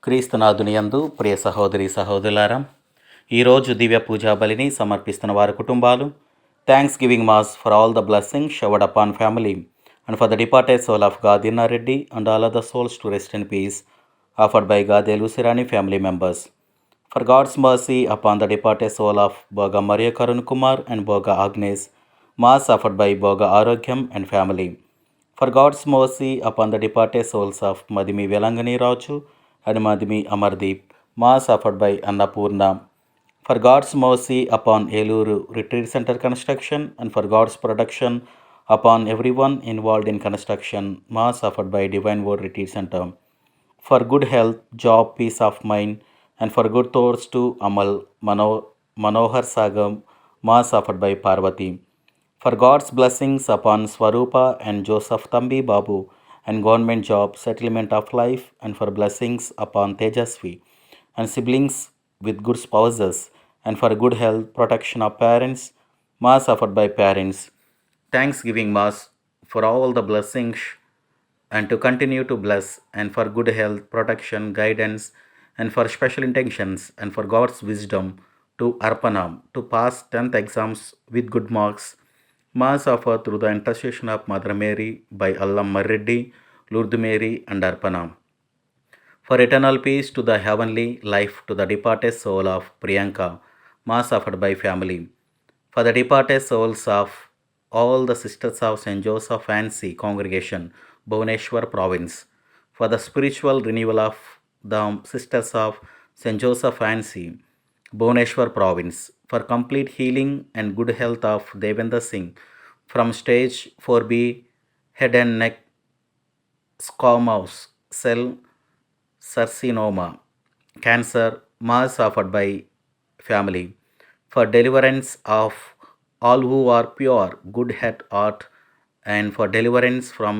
క్రీస్తునాథుని యందు ప్రియ సహోదరి సహోదరులారా, ఈరోజు దివ్య పూజా బలిని సమర్పిస్తున్న వారి కుటుంబాలు, thanksgiving mass for all the blessings showered upon family and for the departed soul of Gadinna Reddy and all other souls to rest in peace offered by Gade Lucyrani family members. For God's mercy upon the departed soul of Boga Mariya Karun Kumar and Boga Agnes, mass offered by Boga Arogyam and family. For God's mercy upon the departed souls of Madimi Velangani Raju and Madhimi Amardeep, mass offered by Annapurna. For God's mercy upon Eluru Retreat Center construction and for God's protection upon everyone involved in construction, mass offered by Divine Word Retreat Center. For good health, job, peace of mind and for good thoughts to Amal Manohar Sagam, mass offered by Parvati. For God's blessings upon Swarupa and Joseph Tambi Babu and government job, settlement of life and for blessings upon Tejasvi and siblings with good spouses and for good health, protection of parents, mass offered by parents. Thanksgiving mass for all the blessings and to continue to bless and for good health, protection, guidance and for special intentions and for God's wisdom to Arpanam to pass 10th exams with good marks. Mass offered through the intercession of Mother Mary by Allam Marreddy, Lourdes Mary and Arpanam. For eternal peace to the heavenly life to the departed soul of Priyanka, mass offered by family. For the departed souls of all the sisters of St. Joseph Fancy Congregation, Bhubaneswar Province. For the spiritual renewal of the sisters of St. Joseph Fancy, Bhubaneswar Province. For complete healing and good health of Devendra Singh from stage 4B head and neck squamous cell carcinoma cancer, mass offered by family. For deliverance of all who are pure, good at heart and for deliverance from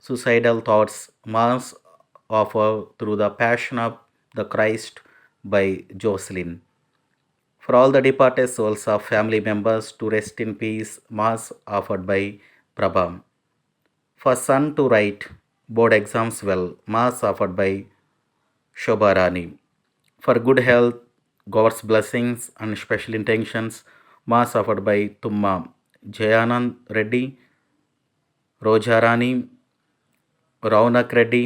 suicidal thoughts, mass offered through the Passion of the Christ by Jocelyn. For all the departed souls of family members to rest in peace, mass offered by Prabha. For son to write board exams well, mass offered by Shobharani. For good health, God's blessings and special intentions, mass offered by Tumma Jayanand Reddy, Rojarani, Raunak Reddy.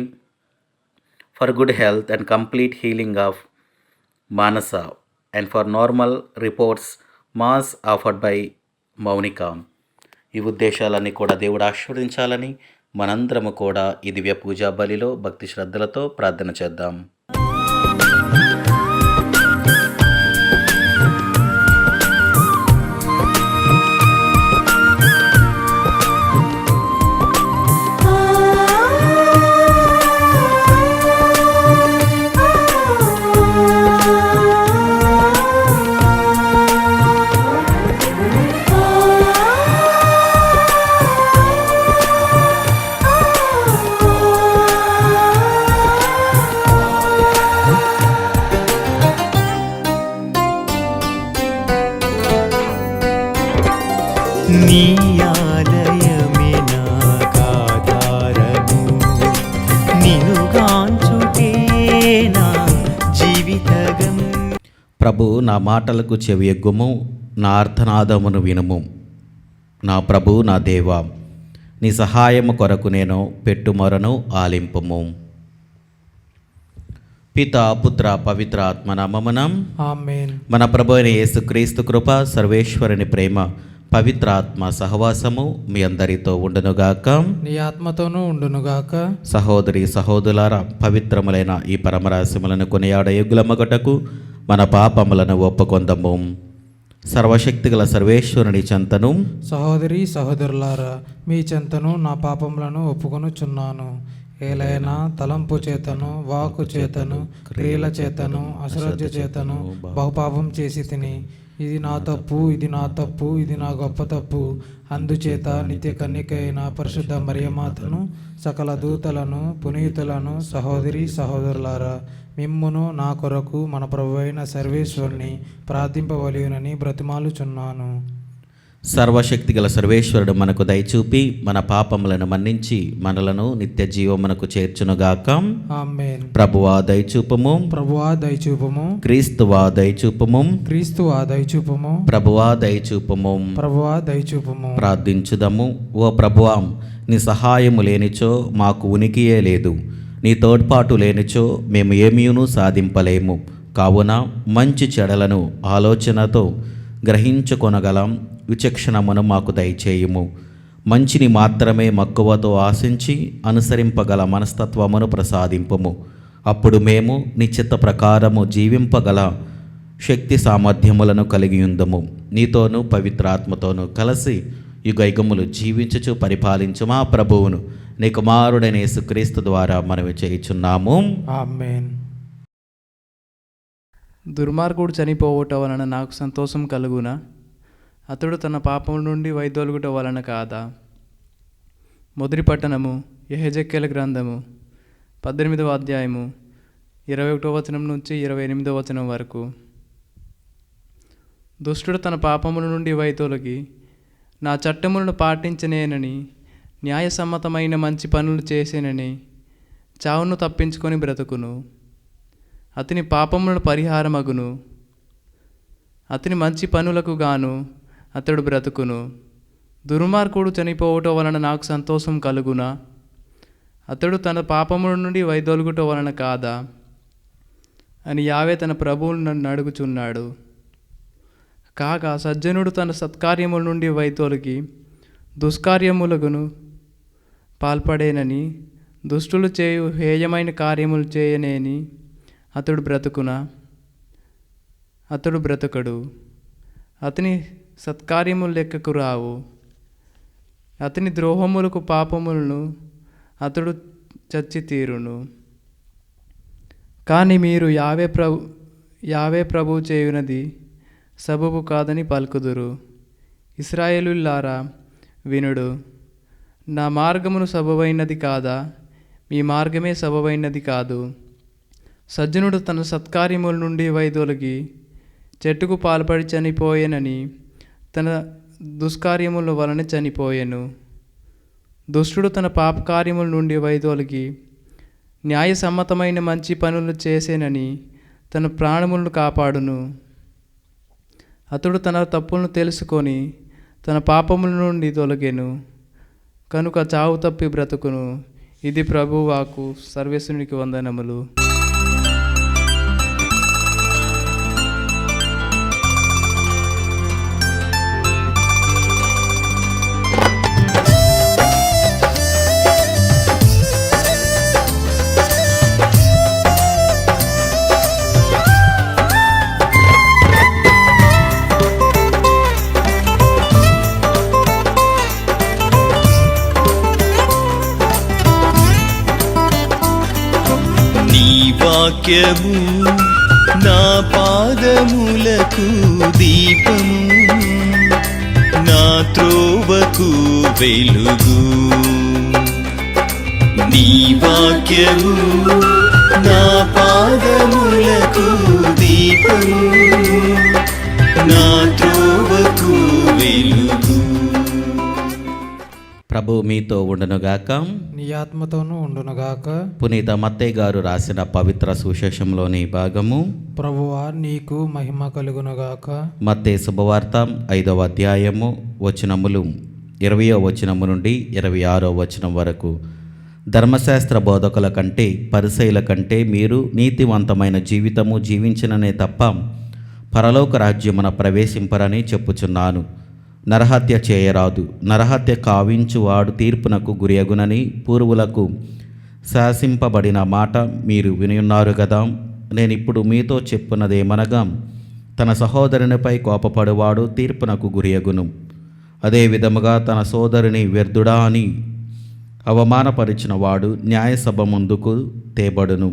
For good health and complete healing of Manasa and for normal reports, mass offered by Maunika. ఈ ఉద్దేశాలన్నీ కూడా దేవుడు ఆశీర్వదించాలని మనందరము కూడా ఈ దివ్య పూజా బలిలో భక్తి శ్రద్ధలతో ప్రార్థన చేద్దాం. నీ ఆలయమే నాకాధారము, నిన్నుగాంచుటే నా జీవితగం. ప్రభు, నా మాటలకు చెవియొగ్గుము, నా అర్థనాదమును వినుము. నా ప్రభు, నా దేవా, నీ సహాయము కొరకు నేను పెట్టుమొరను ఆలింపుము. పితా పుత్ర పవిత్ర ఆత్మ నామమున ఆమేన్. మన ప్రభు అయిన యేసుక్రీస్తు కృప, సర్వేశ్వరుని ప్రేమ, పవిత్రాత్మ సహవాసము మీ అందరితో ఉండునుగాక, నీ ఆత్మతోనూ ఉండునుగాక. సహోదరి సహోదరులారా, పవిత్రములైన ఈ పరమరహస్యములను కొనియాడ యుగులమగటకు మన పాపములను ఒప్పుకొందము. సర్వశక్తిగల సర్వేశ్వరుని చెంతను, సహోదరి సహోదరులారా, మీ చెంతను నా పాపములను ఒప్పుకొనుచున్నాను. ఏలైనా తలంపు చేతను, వాక్కు చేతను, క్రియల చేతను, అశ్రద్ధ చేతను బహుపాపం చేసి తిని ఇది నా తప్పు, ఇది నా తప్పు, ఇది నా గొప్ప తప్పు. అందుచేత నిత్య కన్యక అయిన పరిశుద్ధ మరియమాతను, సకల దూతలను, పునీతులను, సహోదరి సహోదరులారా, మిమ్మును నా కొరకు మన ప్రభువైన సర్వేశ్వరుని ప్రార్థింపవలయునని బ్రతిమాలుచున్నాను. సర్వశక్తిగల సర్వేశ్వరుడు మనకు దయచూపి మన పాపములను మన్నించి మనలను నిత్య జీవమునకు చేర్చునుగాక. ఆమేన్. ప్రభువా దయచూపము, ప్రభువా దయచూపము, క్రీస్తువా దయచూపము, క్రీస్తువా దయచూపము, ప్రభువా దయచూపము. ప్రభువా దయచూపము. ప్రార్థించుదము. ఓ ప్రభువా, నీ సహాయము లేనిచో మాకు ఉనికియే లేదు, నీ తోడ్పాటు లేనిచో మేము ఏమీయును సాధింపలేము. కావున మంచి చెడలను ఆలోచనతో గ్రహించుకొనగలం విచక్షణమును మాకు దయచేయుము. మంచిని మాత్రమే మక్కువతో ఆశించి అనుసరింపగల మనస్తత్వమును ప్రసాదింపుము. అప్పుడు మేము నీ చిత్త ప్రకారము జీవింపగల శక్తి సామర్థ్యములను కలిగి ఉందము. నీతోనూ పవిత్రాత్మతోనూ కలిసి యుగయుగములు జీవించుచు పరిపాలించు మా ప్రభువును నీ కుమారుడైన యేసుక్రీస్తు ద్వారా మనవి చేయుచున్నాము. ఆమేన్. దుర్మార్గుడు చనిపోవుట వలన నాకు సంతోషం కలుగునా? అతడు తన పాపముల నుండి వైదొలుగుట వలన కాదా? మొదటి పట్టణము యెహెజకేల గ్రంథము 18వ అధ్యాయము 21వ వచనం నుంచి 28వ వచనం వరకు. దుష్టుడు తన పాపముల నుండి వైదొలగి నా చట్టములను పాటించనేనని, న్యాయసమ్మతమైన మంచి పనులు చేసేనని చావును తప్పించుకొని బ్రతుకును. అతని పాపములను పరిహారమగును. అతని మంచి పనులకు గాను అతడు బ్రతుకును. దుర్మార్గుడు చనిపోవటం వలన నాకు సంతోషం కలుగునా? అతడు తన పాపముల నుండి వైదొలుగుట వలన కాదా అని యావే తన ప్రభువును నన్ను అడుగుచున్నాడు. కాగా సజ్జనుడు తన సత్కార్యముల నుండి వైదొలిగి దుష్కార్యములకును పాల్పడేనని, దుష్టులు చేయు హేయమైన కార్యములు చేయనేని అతడు బ్రతుకునా? అతడు బ్రతుకడు. అతని సత్కార్యములు లెక్కకు రావు. అతని ద్రోహములకు పాపములను అతడు చచ్చి తీరును. కానీ మీరు యావే ప్రభు చేయునది సబబు కాదని పలుకుదురు. ఇశ్రాయేలులారా వినుడు. నా మార్గమును సబబైనది కాదా? మీ మార్గమే సబబైనది కాదు. సజ్జనుడు తన సత్కార్యముల నుండి వైదొలిగి చెట్టుకు పాల్పడి చనిపోయేనని తన దుష్కార్యముల వలన చనిపోయెను. దుష్టుడు తన పాపకార్యముల నుండి వైదొలిగి న్యాయసమ్మతమైన మంచి పనులు చేసేనని తన ప్రాణములను కాపాడును. అతడు తన తప్పులను తెలుసుకొని తన పాపముల నుండి తొలగెను కనుక చావు తప్పి బ్రతుకును. ఇది ప్రభువాకు. సర్వేశ్వరునికి వందనములు. వాక్యము నా పాదములకు దీపము, నా త్రోవకు వెలుగు. నీ వాక్యము నా పాదములకు దీపము, నా త్రోవకు వెలుగు. ప్రభు మీతో ఉండునుగాక. నీ ఆత్మతోనూ ఉండునుగాక. పునీత మత్తయి గారు రాసిన పవిత్ర సువిశేషంలోని భాగము. ప్రభువా నీకు మహిమ కలుగునుగాక. మత్తయి శుభవార్త 5వ అధ్యాయము వచనములు 20వ వచనము నుండి 26వ వచనం వరకు. ధర్మశాస్త్ర బోధకుల కంటే పరిసయ్యుల కంటే మీరు నీతివంతమైన జీవితము జీవించిననే తప్ప పరలోక రాజ్యమున ప్రవేశింపరని చెప్పుచున్నాను. నరహత్య చేయరాదు, నరహత్య కావించువాడు తీర్పునకు గురియగునని పూర్వులకు శాసింపబడిన మాట మీరు వినియున్నారు కదా. నేనిప్పుడు మీతో చెప్పున్నదేమనగా, తన సహోదరునిపై కోపపడువాడు తీర్పునకు గురియగును. అదే విధముగా తన సోదరుని వ్యర్థుడా అని అవమానపరిచిన వాడు న్యాయసభ ముందుకు తేబడును.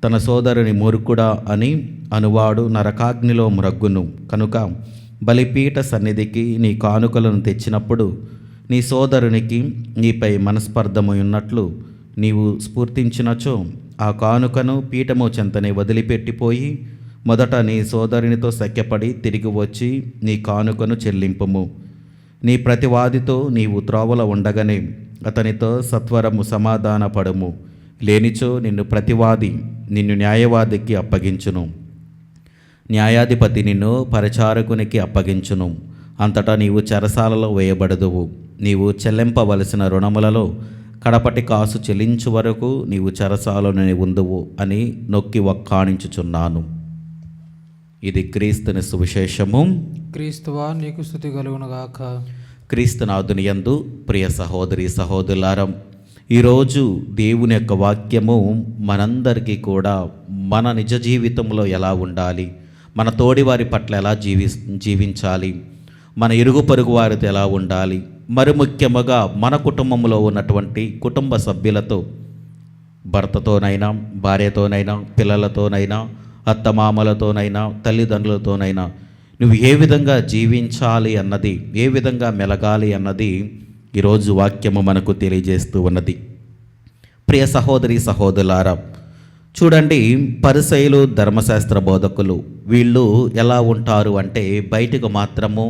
తన సోదరుని మూర్ఖుడా అని అనువాడు నరకాగ్నిలో మ్రగ్గును. కనుక బలిపీఠ సన్నిధికి నీ కానుకలను తెచ్చినప్పుడు నీ సోదరునికి నీపై మనస్పర్ధము ఉన్నట్లు నీవు స్ఫూర్తించినచో ఆ కానుకను పీఠము చెంతనే వదిలిపెట్టిపోయి మొదట నీ సోదరునితో సఖ్యపడి తిరిగి వచ్చి నీ కానుకను చెల్లింపుము. నీ ప్రతివాదితో నీవు త్రోవలో ఉండగానే అతనితో సత్వరము సమాధానపడము. లేనిచో నిన్ను ప్రతివాది నిన్ను న్యాయవాదికి అప్పగించును, న్యాయాధిపతి నిన్ను పరిచారకునికి అప్పగించును. అంతటా నీవు చెరసాలలో వేయబడదువు. నీవు చెల్లింపవలసిన రుణములలో కడపటి కాసు చెల్లించు వరకు నీవు చెరసాలలోనే ఉందువు అని నొక్కి వక్కాణించుచున్నాను. ఇది క్రీస్తుని సువిశేషము. క్రీస్తువా నీకు స్తుతి కలుగునుగాక. క్రీస్తునాథుని యందు ప్రియ సహోదరి సహోదరులారా, ఈరోజు దేవుని యొక్క వాక్యము మనందరికీ కూడా మన నిజ జీవితంలో ఎలా ఉండాలి, మన తోడివారి పట్ల ఎలా జీవించాలి, మన ఇరుగు పొరుగు వారితో ఎలా ఉండాలి, మరి ముఖ్యముగా మన కుటుంబంలో ఉన్నటువంటి కుటుంబ సభ్యులతో, భర్తతోనైనా భార్యతోనైనా పిల్లలతోనైనా అత్తమామలతోనైనా తల్లిదండ్రులతోనైనా నువ్వు ఏ విధంగా జీవించాలి అన్నది, ఏ విధంగా మెలగాలి అన్నది ఈరోజు వాక్యము మనకు తెలియజేస్తూ ఉన్నది. ప్రియ సహోదరి సహోదరులారా, చూడండి, పరిసయ్యులు ధర్మశాస్త్ర బోధకులు వీళ్ళు ఎలా ఉంటారు అంటే బయటకు మాత్రము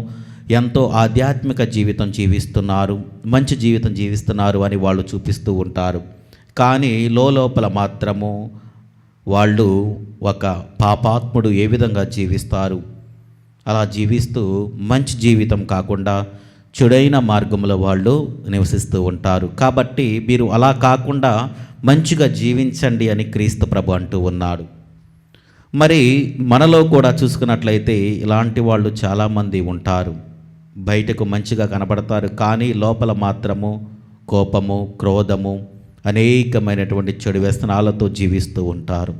ఎంతో ఆధ్యాత్మిక జీవితం జీవిస్తున్నారు, మంచి జీవితం జీవిస్తున్నారు అని వాళ్ళు చూపిస్తూ ఉంటారు. కానీ లోపల మాత్రము వాళ్ళు ఒక పాపాత్ముడు ఏ విధంగా జీవిస్తారు, అలా జీవిస్తూ మంచి జీవితం కాకుండా చెడైన మార్గంలో వాళ్ళు నివసిస్తూ ఉంటారు. కాబట్టి మీరు అలా కాకుండా మంచిగా జీవించండి అని క్రీస్తు ప్రభు అంటూ ఉన్నాడు. మరి మనలో కూడా చూసుకున్నట్లయితే ఇలాంటి వాళ్ళు చాలామంది ఉంటారు. బయటకు మంచిగా కనబడతారు, కానీ లోపల మాత్రము కోపము, క్రోధము, అనేకమైనటువంటి చెడు వ్యసనాలతో జీవిస్తూ ఉంటారు.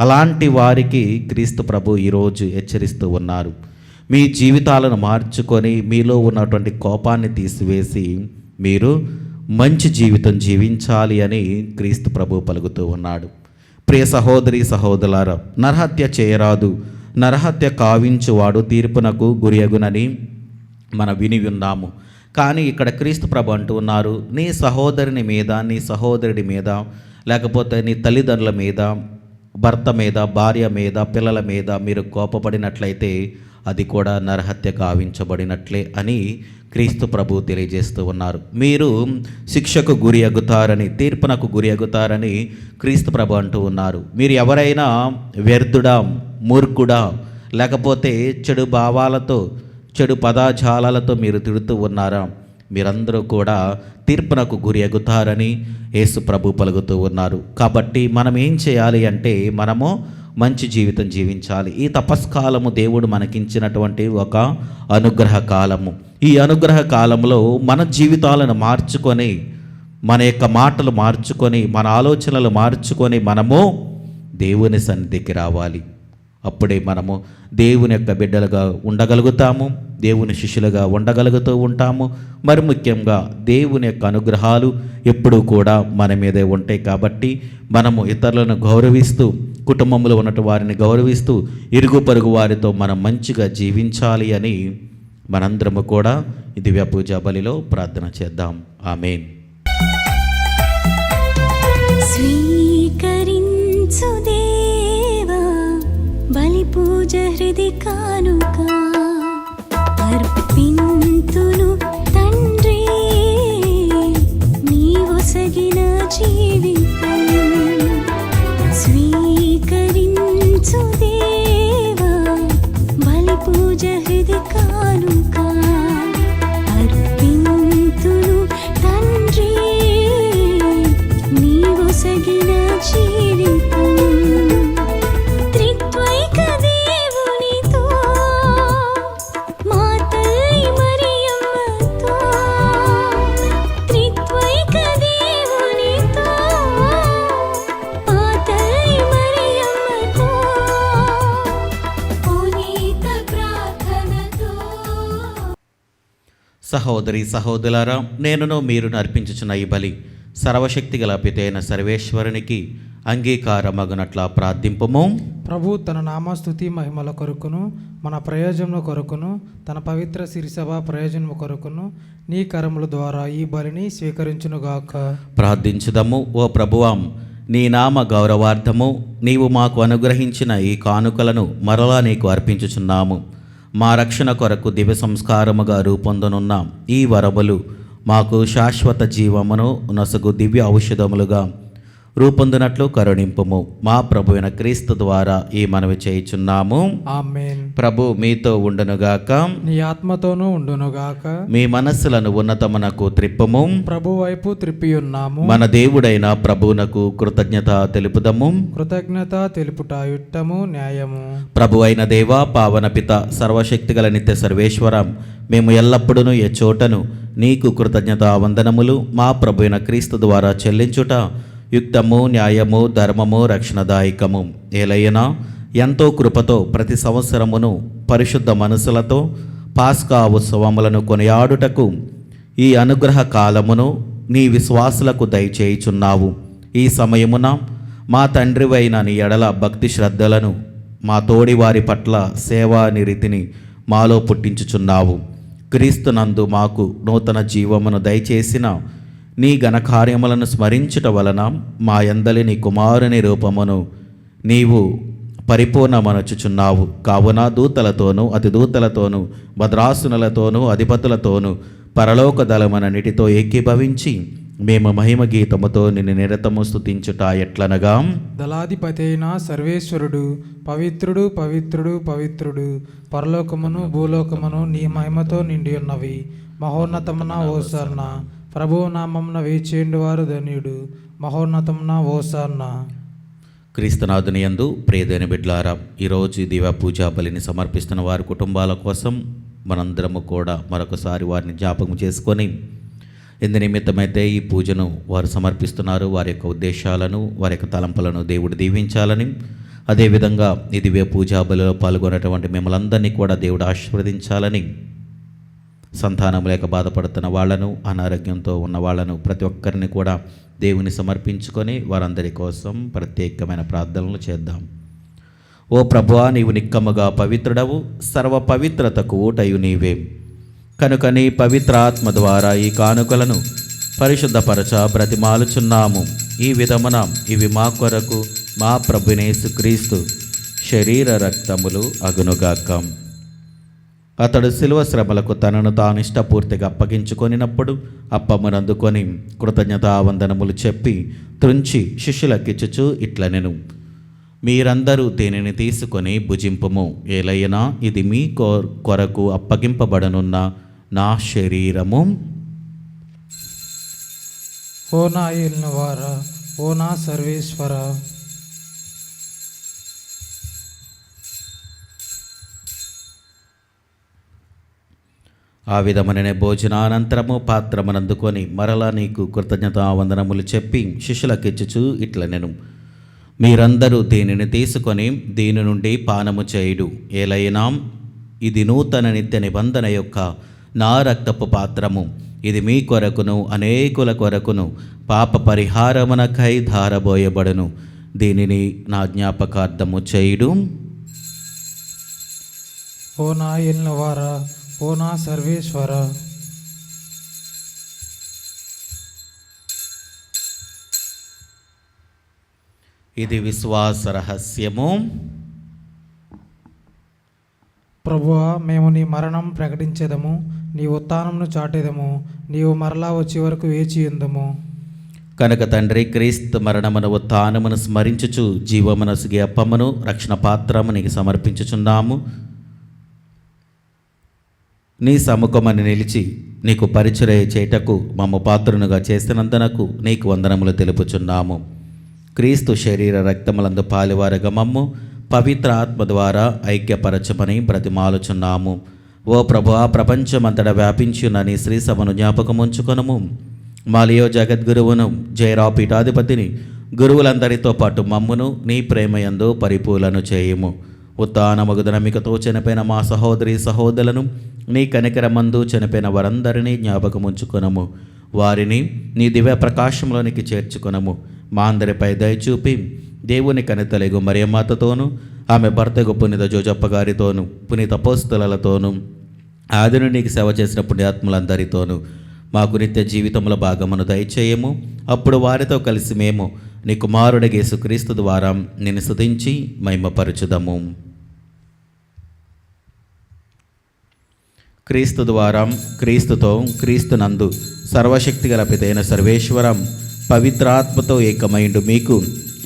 అలాంటి వారికి క్రీస్తు ప్రభు ఈరోజు హెచ్చరిస్తూ ఉన్నారు. మీ జీవితాలను మార్చుకొని మీలో ఉన్నటువంటి కోపాన్ని తీసివేసి మీరు మంచి జీవితం జీవించాలి అని క్రీస్తు ప్రభు పలుకుతూ ఉన్నాడు. ప్రియ సహోదరి సహోదరులారా, నరహత్య చేయరాదు, నరహత్య కావించువాడు తీర్పునకు గురియగునని మనం విని ఉన్నాము. కానీ ఇక్కడ క్రీస్తు ప్రభు అంటూ ఉన్నారు, నీ సహోదరుని మీద, నీ సహోదరుడి మీద, లేకపోతే నీ తల్లిదండ్రుల మీద, భర్త మీద, భార్య మీద, పిల్లల మీద మీరు కోపపడినట్లయితే అది కూడా నరహత్య గావించబడినట్లే అని క్రీస్తు ప్రభు తెలియజేస్తూ ఉన్నారు. మీరు శిక్షకు గురి అగుతారని, తీర్పునకు గురి అగుతారని క్రీస్తు ప్రభు అంటూ ఉన్నారు. మీరు ఎవరైనా వ్యర్థుడా, మూర్ఖుడా, లేకపోతే చెడు భావాలతో, చెడు పదాజాలాలతో మీరు తిడుతూ ఉన్నారా, మీరందరూ కూడా తీర్పునకు గురి అగుతారని యేసు ప్రభు పలుకుతూ ఉన్నారు. కాబట్టి మనం ఏం చేయాలి అంటే మనము మంచి జీవితం జీవించాలి. ఈ తపస్కాలము దేవుడు మనకించినటువంటి ఒక అనుగ్రహ కాలము. ఈ అనుగ్రహ కాలంలో మన జీవితాలను మార్చుకొని, మన యొక్క మాటలు మార్చుకొని, మన ఆలోచనలు మార్చుకొని మనము దేవుని సన్నిధికి రావాలి. అప్పుడే మనము దేవుని యొక్క బిడ్డలుగా ఉండగలుగుతాము, దేవుని శిష్యులుగా ఉండగలుగుతూ ఉంటాము. మరి ముఖ్యంగా దేవుని యొక్క అనుగ్రహాలు ఎప్పుడూ కూడా మన మీదే ఉంటాయి. కాబట్టి మనము ఇతరులను గౌరవిస్తూ, కుటుంబంలో ఉన్నటువంటి వారిని గౌరవిస్తూ, ఇరుగు పొరుగు వారితో మనం మంచిగా జీవించాలి అని మనందరము కూడా ఈ దివ్య పూజా బలిలో ప్రార్థన చేద్దాం. ఆమేన్. స్వీకరించు దేవా బలి పూజ హృది కానుక, అర్పింతును తండ్రి నీవొసగిన జీవితం. స్వీకరించు దేవా బలి పూజ హృది కానుక, అర్పింతును తండ్రి నీవొసగిన జీవితం. త్రిత్వైక దేవునితో, మా తల్లి మరియమ్మతో, త్రిత్వైక దేవునితో, మా తల్లి మరియమ్మతో, పునీత ప్రార్థనతో. సహోదరి సహోదరులారా, నేనును మీరును అర్పించుచున్న ఈ బలి సర్వశక్తిగల పితైన సర్వేశ్వరునికి అంగీకారమగునట్లా ప్రార్థింపము. ప్రభు తన నామస్తుతి మహిమల కొరకును మన ప్రయోజనం కొరకును తన పవిత్ర సిరిసభ ప్రయోజనం కొరకును నీ కరముల ద్వారా ఈ బలిని స్వీకరించునుగాక. ప్రార్థించుదము. ఓ ప్రభువాం, నీ నామ గౌరవార్థము నీవు మాకు అనుగ్రహించిన ఈ కానుకలను మరలా నీకు అర్పించుచున్నాము. మా రక్షణ కొరకు దివ్య సంస్కారముగా రూపొందనున్న ఈ వరములు మాకు శాశ్వత జీవమును నొసగు దివ్య ఔషధములుగా రూపొందినట్లు కరుణింపుము. మా ప్రభువైన క్రీస్తు ద్వారా ఈ మనవి చేయుచున్నాము. ఆమేన్. ప్రభు మీతో ఉండునుగాక. నీ ఆత్మతోనూ ఉండునుగాక. మీ మనస్సులను ఉన్నతమునకు త్రిప్పుము. ప్రభు వైపు త్రిప్పియున్నాము. మన దేవుడైన ప్రభువునకు కృతజ్ఞత తెలుపుదము. కృతజ్ఞత తెలుపుట యుట్టము న్యాయము. ప్రభు అయిన దేవా, పావన పిత, సర్వశక్తిగల నిత్య సర్వేశ్వరం, మేము ఎల్లప్పుడూ ఏ చోటను నీకు కృతజ్ఞత వందనములు మా ప్రభు అయిన క్రీస్తు ద్వారా చెల్లించుట యుక్తము, న్యాయము, ధర్మము, రక్షణదాయకము. ఏలయ్యనా ఎంతో కృపతో ప్రతి సంవత్సరమును పరిశుద్ధ మనసులతో పాస్కా ఉత్సవములను కొనియాడుటకు ఈ అనుగ్రహ కాలమును నీ విశ్వాసులకు దయచేయుచున్నావు. ఈ సమయమున మా తండ్రివైన నీ ఎడల భక్తి శ్రద్ధలను, మా తోడివారి పట్ల సేవా నిరీతిని మాలో పుట్టించుచున్నావు. క్రీస్తునందు మాకు నూతన జీవమును దయచేసిన నీ ఘనకార్యములను స్మరించుట వలన మా యందలి నీ కుమారుని రూపమును నీవు పరిపూర్ణమనచుచున్నావు. కావున దూతలతోనూ అతిదూతలతోనూ భద్రాసునులతోనూ అధిపతులతోనూ పరలోక దళమనన్నిటితో ఏకీభవించి మేము మహిమ గీతముతో నిన్ను నిరతము స్తుతించుట ఎట్లనగా, దళాధిపతి అయిన సర్వేశ్వరుడు పవిత్రుడు పవిత్రుడు పవిత్రుడు, పరలోకమును భూలోకమును నీ మహిమతో నిండి ఉన్నవి. మహోన్నతమున ఓసర్న, ప్రభువు నామమున వేచేండు వారు ధన్యుడు. మహోన్నతమున ఓసర్న. క్రీస్తునాథుని యందు ప్రియదైన బిడ్లారా, ఈరోజు దివ్య పూజా బలిని సమర్పిస్తున్న వారి కుటుంబాల కోసం మనందరము కూడా మరొకసారి వారిని జ్ఞాపకం చేసుకొని ఎందు నిమిత్తమైతే ఈ పూజను వారు సమర్పిస్తున్నారు, వారి యొక్క ఉద్దేశాలను, వారి యొక్క తలంపులను దేవుడు దీవించాలని, అదేవిధంగా ఈ దివ్య పూజా బలిలో పాల్గొనేటువంటి మిమ్మల్ని కూడా దేవుడు ఆశీర్వదించాలని, సంతానం లేక బాధపడుతున్న వాళ్ళను, అనారోగ్యంతో ఉన్న వాళ్ళను ప్రతి ఒక్కరిని కూడా దేవుని సమర్పించుకొని వారందరి కోసం ప్రత్యేకమైన ప్రార్థనలు చేద్దాం. ఓ ప్రభువా, నీవు నిక్కముగా పవిత్రుడవు, సర్వ పవిత్రతకు ఊటయు నీవే. కనుక నీ పవిత్రాత్మ ద్వారా ఈ కానుకలను పరిశుద్ధపరచ బ్రతిమాలుచున్నాము. ఈ విధమున ఇవి మా కొరకు మా ప్రభునేసు క్రీస్తు శరీర రక్తములు అగునుగాక. అతడు శిలువ శ్రమలకు తనను తాను ఇష్టపూర్తిగా అప్పగించుకొనినప్పుడు అప్పమునందుకొని కృతజ్ఞతావందనములు చెప్పి త్రుంచి శిష్యులకిచ్చుచు ఇట్లనెను, మీరందరూ దీనిని తీసుకొని భుజింపుము. ఏలైనా ఇది మీ కొరకు అప్పగింపబడనున్న నా శరీరము. ఓ నా ఏలినవారా, ఓ నా సర్వేశ్వర, ఆ విధముననే భోజనానంతరము పాత్రమునందుకొని మరలా నీకు కృతజ్ఞతావందనములు చెప్పి శిష్యులకిచ్చుచు ఇట్లనెను, మీరందరూ దీనిని తీసుకొని దీని నుండి పానము చేయుడు. ఏలైనా ఇది నూతన నిత్య నిబంధన యొక్క నా రక్తపు పాత్రము. ఇది మీ కొరకును అనేకుల కొరకును పాప పరిహారమునకై ధారబోయబడును. దీనిని నా జ్ఞాపకార్థము చేయుడు. ఓ నా ఏలినవారా, ఓ నా సర్వేశ్వర, ఇది విశ్వాస రహస్యము. ప్రభువా, మేము నీ మరణం ప్రకటించేదము, నీ ఉత్థానమును చాటేదము, నీవు మరలా వచ్చే వరకు వేచి ఉందము. కనుక తండ్రి, క్రీస్తు మరణమును ఉత్థానమును స్మరించుచు జీవమునసుగి అప్పమును రక్షణ పాత్రము నీకు సమర్పించుచున్నాము. నీ సముఖమని నిలిచి నీకు పరిచర్య చేయుటకు మమ్మ పాత్రునుగా చేసినందునకు నీకు వందనములు తెలుపుచున్నాము. క్రీస్తు శరీర రక్తములందు పాలివారగా మమ్ము పవిత్ర ఆత్మ ద్వారా ఐక్యపరచమని బ్రతిమాలుచున్నాము. ఓ ప్రభువా, ప్రపంచమంతటా వ్యాపించిన నీ శ్రీ సభను జ్ఞాపకముంచుకొనుము. మాలియో జగద్గురువును, జయరావు పీఠాధిపతిని, గురువులందరితో పాటు మమ్మును నీ ప్రేమయందు పరిపూర్ణను చేయుము. ఉత్థానమగు నమ్మికతో చనిపోయిన మా సహోదరి సహోదరులను నీ కనికరమందు చనిపోయిన వారందరినీ జ్ఞాపకముంచుకొనము. వారిని నీ దివ్య ప్రకాశంలోనికి చేర్చుకొనము. మా అందరిపై దయచూపి దేవుని కనితలెగు మరియమాతతోనూ ఆమె భర్తకు పునీత జోజప్ప గారితోనూ పునీత అపోస్తలతోనూ ఆదిను నీకు సేవ చేసిన పుణ్యాత్ములందరితోనూ మాకు నిత్య జీవితంలో భాగమును దయచేయము. అప్పుడు వారితో కలిసి మేము నీ కుమారుడి యేసుక్రీస్తు ద్వారా నిన్ను స్తుతించి మహిమపరచుదము. క్రీస్తు ద్వారా, క్రీస్తుతో, క్రీస్తునందు సర్వశక్తిగల పితైన సర్వేశ్వరం పవిత్రాత్మతో ఏకమైండు మీకు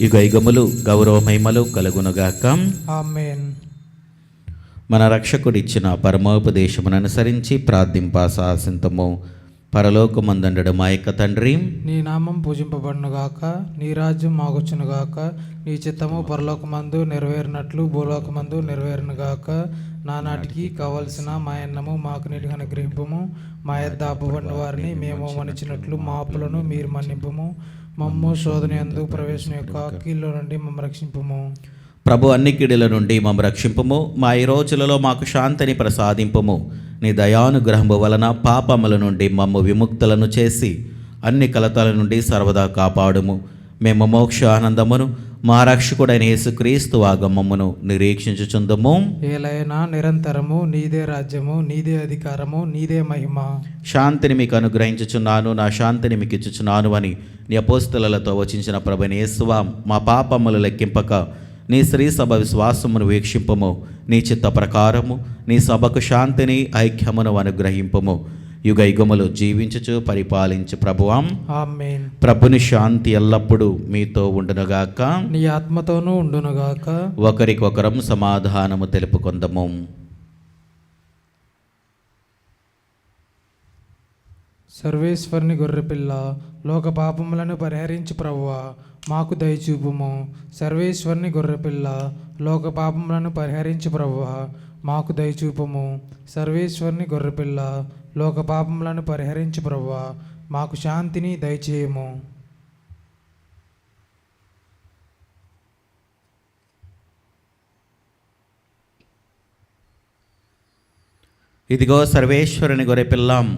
యుగయుగములు గౌరవ మహిమలు కలుగునుగాక. ఆమేన్. మన రక్షకుడిచ్చిన పరమోపదేశమును అనుసరించి ప్రార్థింప సాహసింతము. పరలోకమందుండడు మా యొక్క తండ్రి, నీ నామం పూజింపబడునుగాక, నీ రాజ్యం మాకొచ్చునుగాక, నీ చిత్తము పరలోకమందు నెరవేరినట్లు భూలోకమందు నెరవేరునుగాక. నానాటికి కావలసిన మా అన్నము మాకు నీటిగా అనుగ్రహింపము. మా యొద్ద అప్పుబడిన వారిని మేము మన్నించినట్లు మా అప్పులను మీరు మన్నింపము. మమ్ము శోధన యందు ప్రవేశం యొక్క కీళ్ళ నుండి మమ్మ రక్షింపము. ప్రభు అన్ని కీడుల నుండి మమ్మ రక్షింపము. మా ఈ రోజులలో మాకు శాంతిని ప్రసాదింపము. నీ దయానుగ్రహము వలన పాపముల నుండి మమ్ము విముక్తులను చేసి అన్ని కలతల నుండి సర్వదా కాపాడుము. మేము మోక్ష ఆనందమును మా రక్షకుడైన యేసుక్రీస్తు ఆగమమును నిరీక్షించుచుందము. ఏలైనా నిరంతరము నీదే రాజ్యము, నీదే అధికారము, నీదే మహిమ. శాంతిని మీకు అనుగ్రహించుచున్నాను, నా శాంతిని మీకు ఇచ్చుచున్నాను అని నీ అపోస్తలతో వచించిన ప్రభుని యేసువా, మా పాపములు లెక్కింపక నీ శ్రీ సభ విశ్వాసమును వీక్షింపము. నీ చిత్త ప్రకారము నీ సభకు శాంతిని ఐక్యమును అనుగ్రహింపము. యుగయుగములు జీవించుచు పరిపాలించు ప్రభువాం. ఆమేన్. ప్రభుని శాంతి ఎల్లప్పుడూ మీతో ఉండునుగాక. నీ ఆత్మతోనూ ఉండునుగాక. ఒకరికొకరం సమాధానము తెలుపుకొందము. సర్వేశ్వరుని గొర్రెపిల్ల, లోక పాపములను పరిహరించు ప్రభువా, మాకు దయచూపుము. సర్వేశ్వరుని గొర్రెపిల్ల, లోక పాపములను పరిహరించు ప్రభువా, మాకు దయచూపుము. సర్వేశ్వరుని గొర్రెపిల్ల, లోక పాపములను పరిహరించు ప్రభువా, మాకు శాంతిని దయచేయము. ఇదిగో సర్వేశ్వరుని గొర్రెపిల్లాం,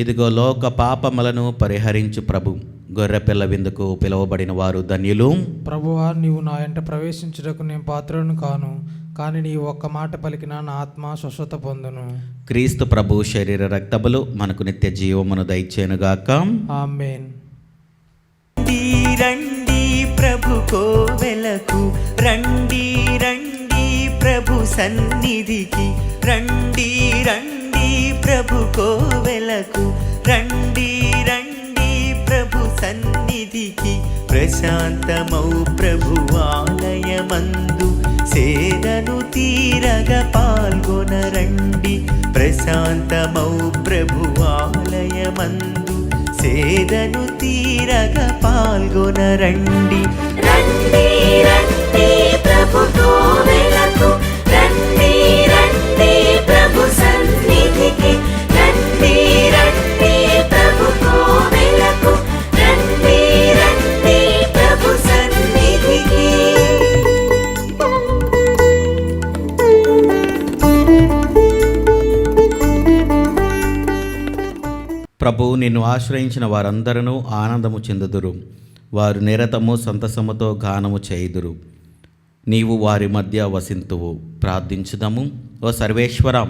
ఇదిగో లోక పాపములను పరిహరించు ప్రభు. గొర్రెపిల్ల విందుకు పిలువబడిన వారు ధన్యులు. ప్రభువా, నీవు నా ఎంట ప్రవేశించుటకు నేను పాత్రను కాను, కానీ నీ ఒక్క మాట పలికిన నా ఆత్మ స్వస్థత పొందును. క్రీస్తు ప్రభు శరీర రక్తములు మనకు నిత్య జీవమును దయచేనుగాక. ఆమేన్. రండి ప్రభు కోవెలకు, రండి రండి ప్రభు సన్నిధికి, రండి రండి ప్రభు కోవెలకు, రండి రండి ప్రభు సన్నిధికి. ప్రశాంతమౌ ప్రభు ఆలయమందు సేదను తీరగ పాల్గొనరండి. ప్రశాంతమౌ ప్రభు ఆలయమందు సేదను తీరగ పాల్గొనరండి. రండి రండి ప్రభు కోవెలకు, రండి రండి ప్రభు సన్నిధికి, రండి రండి ప్రభు కోవెలకు, రండి రండి ప్రభు సన్నిధికి. ప్రభు నిన్ను ఆశ్రయించిన వారందరూ ఆనందము చెందుదురు. వారు నిరతము సంతసముతో గానము చేయుదురు. నీవు వారి మధ్య వసింతువు. ప్రార్థించుదము. ఓ సర్వేశ్వరం,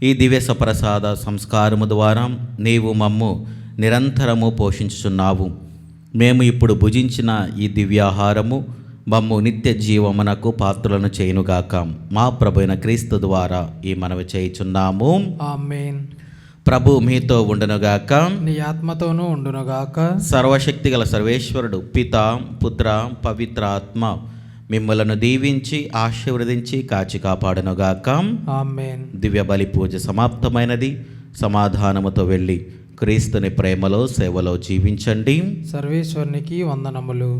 ఈ దివ్య సప్రసాద సంస్కారము ద్వారా నీవు మమ్ము నిరంతరము పోషించుచున్నావు. మేము ఇప్పుడు భుజించిన ఈ దివ్యాహారము మమ్ము నిత్య జీవమునకు పాత్రలను చేయునుగాక. మా ప్రభువైన క్రీస్తు ద్వారా ఈ మనవి చేయుచున్నాము. ఆమేన్. ప్రభు మీతో ఉండునుగాక. నీ ఆత్మతోనూ ఉండునుగాక. సర్వశక్తిగల సర్వేశ్వరుడు పిత, పుత్ర, పవిత్ర ఆత్మ మిమ్మలను దీవించి ఆశీర్వదించి కాచి కాపాడునుగాక. ఆమేన్. దివ్య బలి పూజ సమాప్తమైనది. సమాధానముతో వెళ్ళి క్రీస్తుని ప్రేమలో సేవలో జీవించండి. సర్వేశ్వరునికి వందనములు.